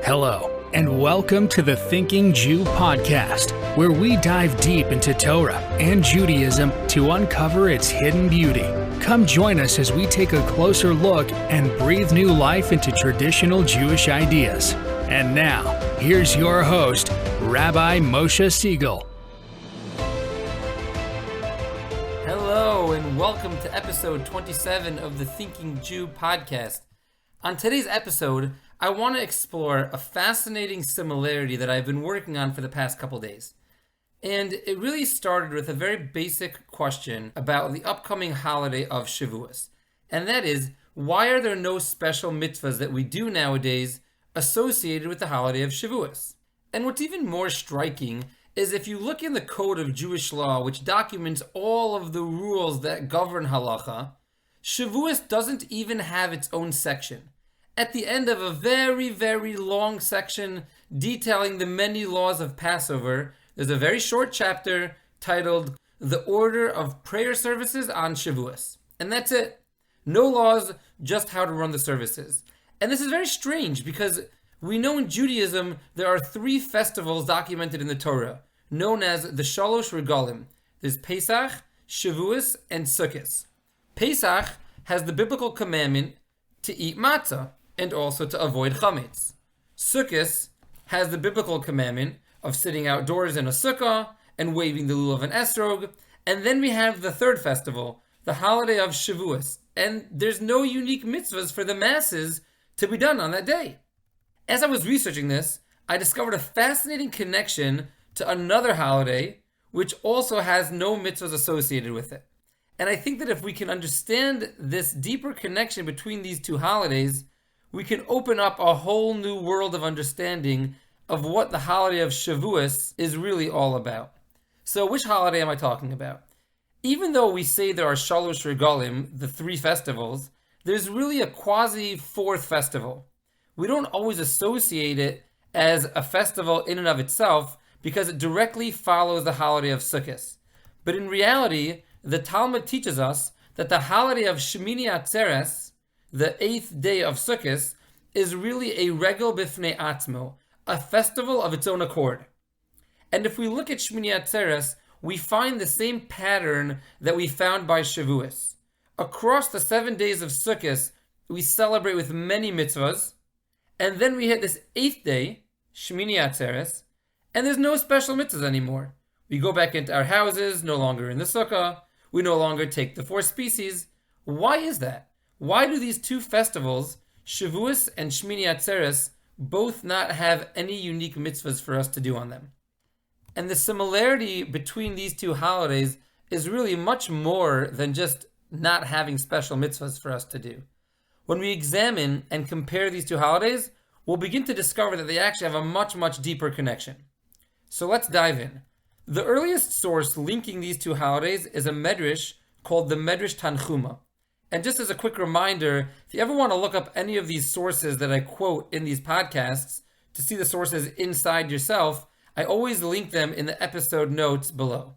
Hello, and welcome to the Thinking Jew podcast, where we dive deep into Torah and Judaism to uncover its hidden beauty. Come join us as we take a closer look and breathe new life into traditional Jewish ideas. And now, here's your host, Rabbi Moshe Siegel. Hello, and welcome to episode 27 of the Thinking Jew podcast. On today's episode, I want to explore a fascinating similarity that I've been working on for the past couple days. And it really started with a very basic question about the upcoming holiday of Shavuos. And that is, why are there no special mitzvahs that we do nowadays associated with the holiday of Shavuos? And what's even more striking is if you look in the code of Jewish law, which documents all of the rules that govern halacha, Shavuos doesn't even have its own section. At the end of a very, very long section detailing the many laws of Passover, there's a very short chapter titled The Order of Prayer Services on Shavuos. And that's it. No laws, just how to run the services. And this is very strange because we know in Judaism there are three festivals documented in the Torah, known as the Shalosh Regalim. There's Pesach, Shavuos, and Sukkos. Pesach has the biblical commandment to eat matzah and also to avoid chametz. Circus has the biblical commandment of sitting outdoors in a sukkah and waving the lulav and esrog. And then we have the third festival, the holiday of Shavuos. And there's no unique mitzvahs for the masses to be done on that day. As I was researching this, I discovered a fascinating connection to another holiday, which also has no mitzvahs associated with it. And I think that if we can understand this deeper connection between these two holidays, we can open up a whole new world of understanding of what the holiday of Shavuos is really all about. So which holiday am I talking about? Even though we say there are Shalosh Regalim, the three festivals, there's really a quasi-fourth festival. We don't always associate it as a festival in and of itself because it directly follows the holiday of Sukkos. But in reality, the Talmud teaches us that the holiday of Shemini Atzeres, the 8th day of Sukkos, is really a regel bifnei atzmo, a festival of its own accord. And if we look at Shemini Atzeres, we find the same pattern that we found by Shavuos. Across the 7 days of Sukkos, we celebrate with many mitzvahs, and then we hit this 8th day, Shemini Atzeres, and there's no special mitzvahs anymore. We go back into our houses, no longer in the sukkah, we no longer take the 4 species. Why is that? Why do these two festivals, Shavuos and Shemini Atzeres, both not have any unique mitzvahs for us to do on them? And the similarity between these two holidays is really much more than just not having special mitzvahs for us to do. When we examine and compare these two holidays, we'll begin to discover that they actually have a much, much deeper connection. So let's dive in. The earliest source linking these two holidays is a medrash called the Medrash Tanchuma. And just as a quick reminder, if you ever want to look up any of these sources that I quote in these podcasts to see the sources inside yourself, I always link them in the episode notes below.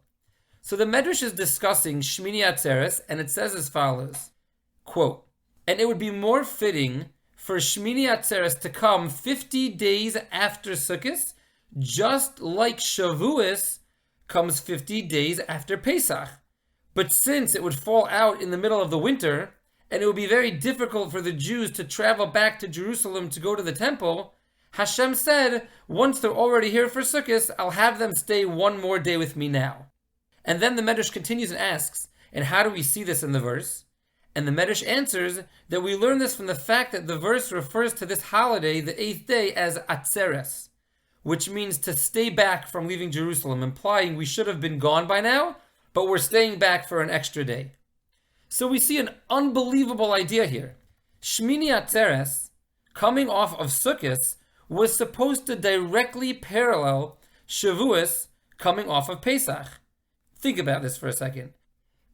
So the Medrash is discussing Shemini Atzeres, and it says as follows, quote, "And it would be more fitting for Shemini Atzeres to come 50 days after Sukkos, just like Shavuos comes 50 days after Pesach. But since it would fall out in the middle of the winter, and it would be very difficult for the Jews to travel back to Jerusalem to go to the temple, Hashem said, once they're already here for Sukkos, I'll have them stay one more day with me now." And then the Medrash continues and asks, and how do we see this in the verse? And the Medrash answers that we learn this from the fact that the verse refers to this holiday, the 8th day, as Atzeres, which means to stay back from leaving Jerusalem, implying we should have been gone by now, but we're staying back for an extra day. So we see an unbelievable idea here. Shemini Atzeres, coming off of Sukkos, was supposed to directly parallel Shavuos coming off of Pesach. Think about this for a second.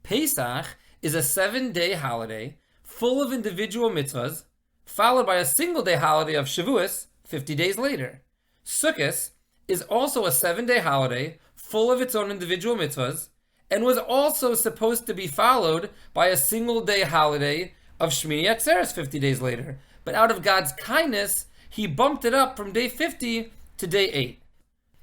Pesach is a 7-day holiday full of individual mitzvahs, followed by a single-day holiday of Shavuos 50 days later. Sukkos is also a 7-day holiday full of its own individual mitzvahs, and was also supposed to be followed by a single day holiday of Shemini Atzeres 50 days later. But out of God's kindness, he bumped it up from day 50 to day 8.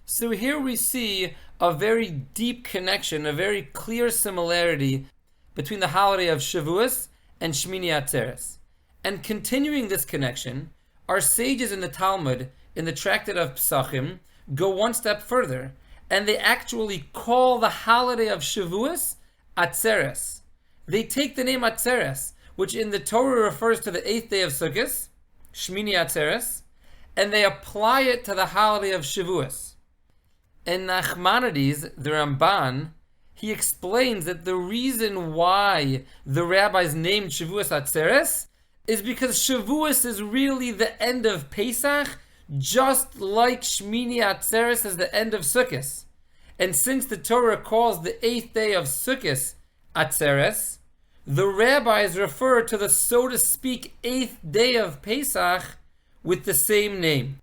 So here we see a very deep connection, a very clear similarity between the holiday of Shavuos and Shemini Atzeres. And continuing this connection, our sages in the Talmud, in the tractate of Pesachim, go one step further, and they actually call the holiday of Shavuos Atseres. They take the name Atzeres, which in the Torah refers to the 8th day of Sukkos, Shemini Atzeres, and they apply it to the holiday of Shavuos. And Nachmanides, the Ramban, he explains that the reason why the rabbis named Shavuos Atseres is because Shavuos is really the end of Pesach, just like Shemini Atzeres is the end of Sukkos. And since the Torah calls the 8th day of Sukkos Atzeres, the rabbis refer to the, so to speak, 8th day of Pesach with the same name.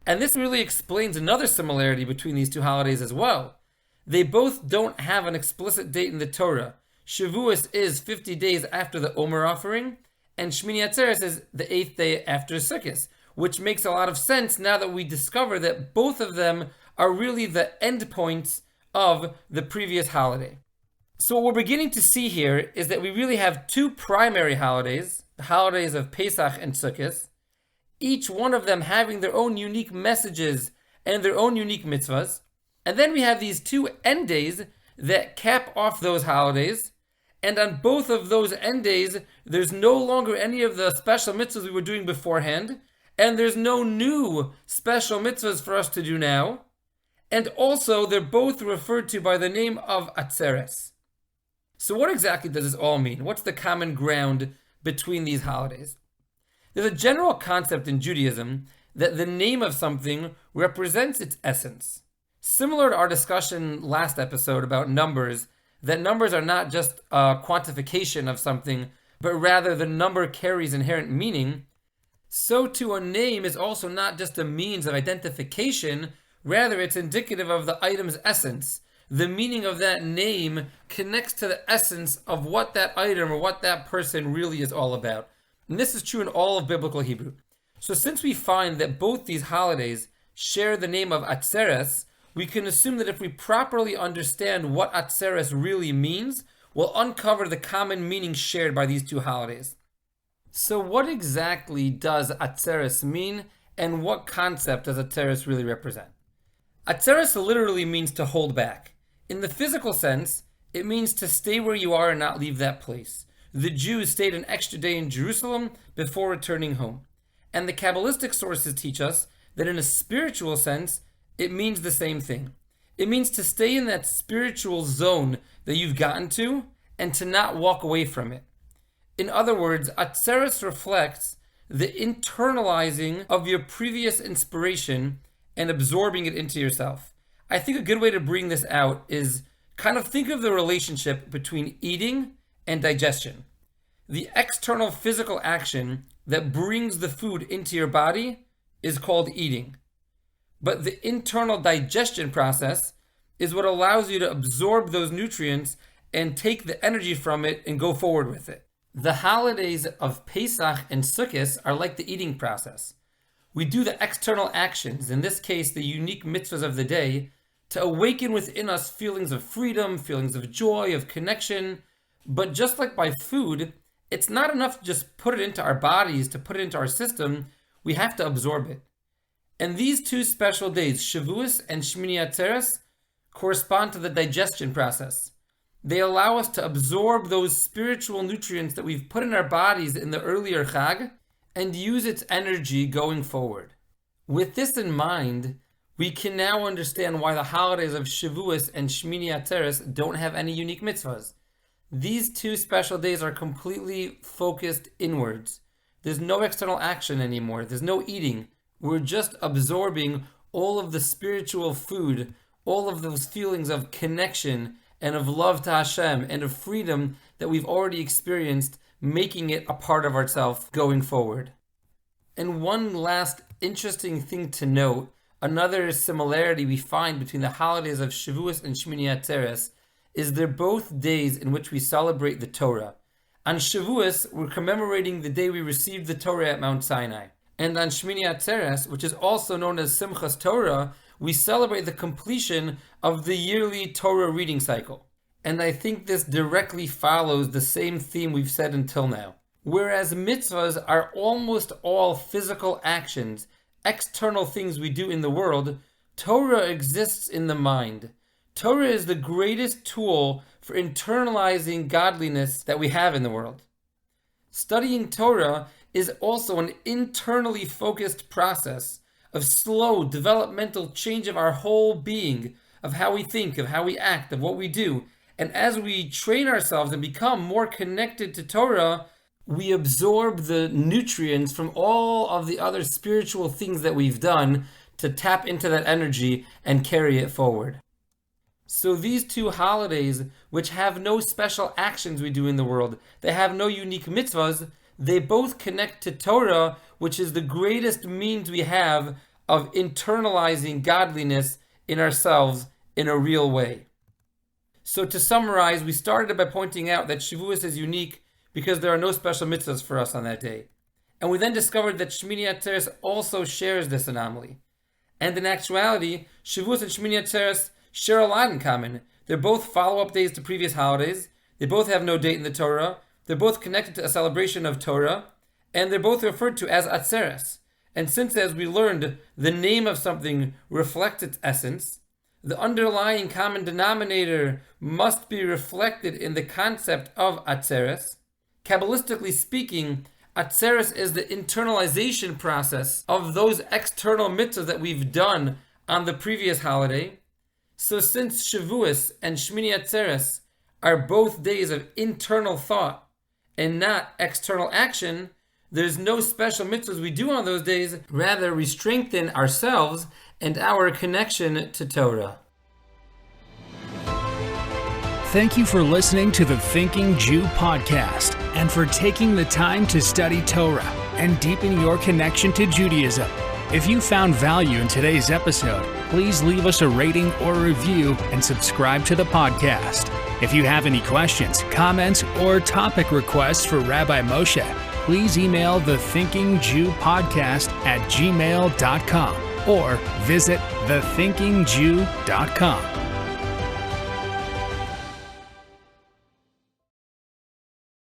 And this really explains another similarity between these two holidays as well. They both don't have an explicit date in the Torah. Shavuos is 50 days after the Omer offering, and Shemini Atzeres is the 8th day after Circus, which makes a lot of sense now that we discover that both of them are really the endpoints of the previous holiday. So what we're beginning to see here is that we really have two primary holidays, the holidays of Pesach and Sukkos, each one of them having their own unique messages and their own unique mitzvahs. And then we have these two end days that cap off those holidays. And on both of those end days, there's no longer any of the special mitzvahs we were doing beforehand. And there's no new special mitzvahs for us to do now. And also, they're both referred to by the name of Atzeres. So what exactly does this all mean? What's the common ground between these holidays? There's a general concept in Judaism that the name of something represents its essence. Similar to our discussion last episode about numbers, that numbers are not just a quantification of something, but rather the number carries inherent meaning, so too a name is also not just a means of identification, rather it's indicative of the item's essence. The meaning of that name connects to the essence of what that item or what that person really is all about. And this is true in all of biblical Hebrew. So since we find that both these holidays share the name of Atzeres, we can assume that if we properly understand what Atzeres really means, we'll uncover the common meaning shared by these two holidays. So what exactly does Atzeres mean, and what concept does Atzeres really represent? Atzeres literally means to hold back. In the physical sense, it means to stay where you are and not leave that place. The Jews stayed an extra day in Jerusalem before returning home. And the Kabbalistic sources teach us that in a spiritual sense, it means the same thing. It means to stay in that spiritual zone that you've gotten to and to not walk away from it. In other words, Atzeres reflects the internalizing of your previous inspiration and absorbing it into yourself. I think a good way to bring this out is kind of think of the relationship between eating and digestion. The external physical action that brings the food into your body is called eating. But the internal digestion process is what allows you to absorb those nutrients and take the energy from it and go forward with it. The holidays of Pesach and Sukkos are like the eating process. We do the external actions, in this case the unique mitzvahs of the day, to awaken within us feelings of freedom, feelings of joy, of connection. But just like by food, it's not enough to just put it into our bodies, to put it into our system. We have to absorb it. And these two special days, Shavuos and Shemini Atzeres, correspond to the digestion process. They allow us to absorb those spiritual nutrients that we've put in our bodies in the earlier Chag and use its energy going forward. With this in mind, we can now understand why the holidays of Shavuos and Shemini Atzeres don't have any unique mitzvahs. These two special days are completely focused inwards. There's no external action anymore. There's no eating. We're just absorbing all of the spiritual food, all of those feelings of connection and of love to Hashem and of freedom that we've already experienced, making it a part of ourselves going forward. And one last interesting thing to note, another similarity we find between the holidays of Shavuos and Shemini Atzeres, is they're both days in which we celebrate the Torah. On Shavuos, we're commemorating the day we received the Torah at Mount Sinai. And on Shemini Atzeres, which is also known as Simchas Torah, we celebrate the completion of the yearly Torah reading cycle. And I think this directly follows the same theme we've said until now. Whereas mitzvahs are almost all physical actions, external things we do in the world, Torah exists in the mind. Torah is the greatest tool for internalizing godliness that we have in the world. Studying Torah is also an internally focused process of slow developmental change of our whole being, of how we think, of how we act, of what we do. And as we train ourselves and become more connected to Torah, we absorb the nutrients from all of the other spiritual things that we've done to tap into that energy and carry it forward. So these two holidays, which have no special actions we do in the world, they have no unique mitzvahs, they both connect to Torah, which is the greatest means we have of internalizing godliness in ourselves in a real way. So to summarize, we started by pointing out that Shavuos is unique because there are no special mitzvahs for us on that day. And we then discovered that Shemini Atzeres also shares this anomaly. And in actuality, Shavuos and Shemini Atzeres share a lot in common. They're both follow-up days to previous holidays. They both have no date in the Torah. They're both connected to a celebration of Torah. And they're both referred to as Atzeres. And since, as we learned, the name of something reflects its essence, the underlying common denominator must be reflected in the concept of Atzeres. Kabbalistically speaking, Atzeres is the internalization process of those external mitzvahs that we've done on the previous holiday. So since Shavuos and Shemini Atzeres are both days of internal thought and not external action, there's no special mitzvahs we do on those days. Rather, we strengthen ourselves and our connection to Torah. Thank you for listening to the Thinking Jew podcast and for taking the time to study Torah and deepen your connection to Judaism. If you found value in today's episode, please leave us a rating or review and subscribe to the podcast. If you have any questions, comments, or topic requests for Rabbi Moshe, please email thethinkingjewpodcast@gmail.com or visit thethinkingjewpodcast.com.